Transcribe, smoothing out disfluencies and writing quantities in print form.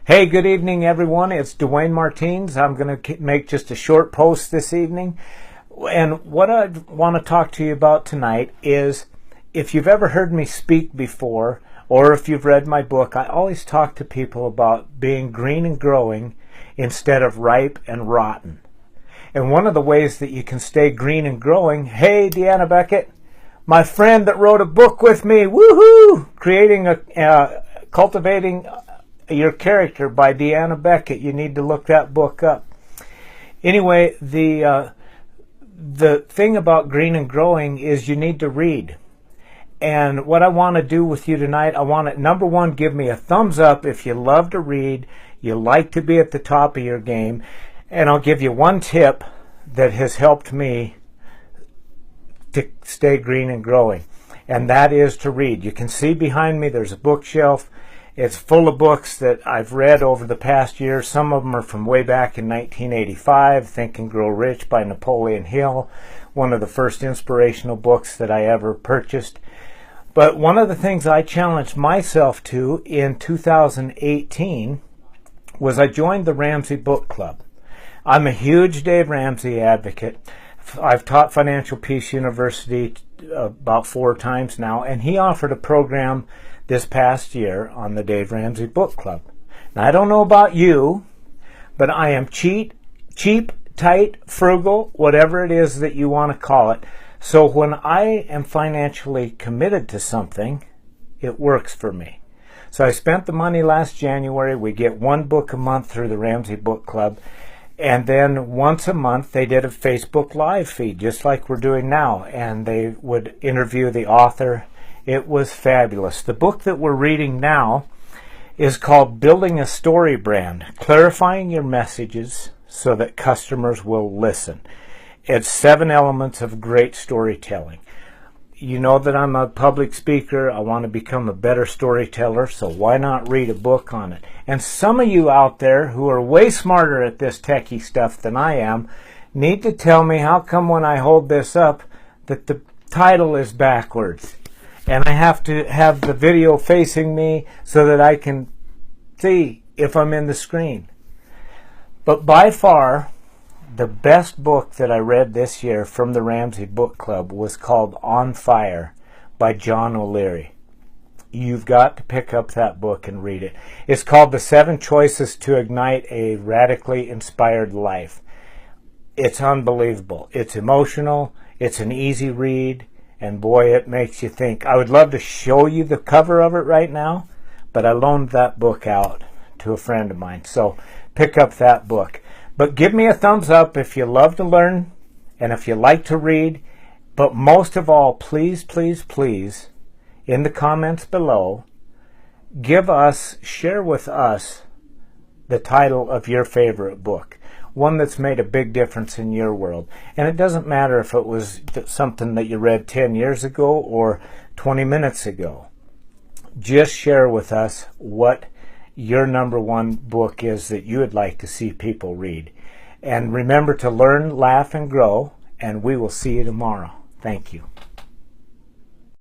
Hey, good evening, everyone. It's Dwayne Martins. I'm going to make just a short post this evening. And what I want to talk to you about tonight is, if you've ever heard me speak before, or if you've read my book, I always talk to people about being green and growing instead of ripe and rotten. And one of the ways that you can stay green and growing, hey, Deanna Beckett, my friend that wrote a book with me, woohoo, Cultivating Your Character by Deanna Beckett. You need to look that book up. Anyway, the thing about green and growing is you need to read. And what I want to do with you tonight, I want to, number one, give me a thumbs up if you love to read, you like to be at the top of your game, and I'll give you one tip that has helped me to stay green and growing, and that is to read. You can see behind me there's a bookshelf. It's full of books that I've read over the past year. Some of them are from way back in 1985, Think and Grow Rich by Napoleon Hill, one of the first inspirational books that I ever purchased. But one of the things I challenged myself to in 2018 was I joined the Ramsey Book Club. I'm a huge Dave Ramsey advocate. I've taught Financial Peace University about 4 times now, and he offered a program this past year on the Dave Ramsey Book Club. Now, I don't know about you, but I am cheap, tight, frugal, whatever it is that you want to call it. So when I am financially committed to something, it works for me. So I spent the money last January. We get 1 book a month through the Ramsey Book Club. And then once a month, they did a Facebook Live feed, just like we're doing now. And they would interview the author. It was fabulous. The book that we're reading now is called Building a Story Brand, Clarifying Your Messages so that Customers Will Listen. It's 7 elements of great storytelling. You know that I'm a public speaker. I want to become a better storyteller, so why not read a book on it? And some of you out there who are way smarter at this techie stuff than I am need to tell me how come when I hold this up that the title is backwards. And I have to have the video facing me so that I can see if I'm in the screen. But by far, the best book that I read this year from the Ramsey Book Club was called On Fire by John O'Leary. You've got to pick up that book and read it. It's called The 7 Choices to Ignite a Radically Inspired Life. It's unbelievable. It's emotional. It's an easy read. And boy, it makes you think. I would love to show you the cover of it right now, but I loaned that book out to a friend of mine. So pick up that book. But give me a thumbs up if you love to learn and if you like to read. But most of all, please, please, please, in the comments below, share with us the title of your favorite book, one that's made a big difference in your world. And it doesn't matter if it was something that you read 10 years ago or 20 minutes ago. Just share with us what your number 1 book is that you would like to see people read. And remember to learn, laugh, and grow, and we will see you tomorrow. Thank you.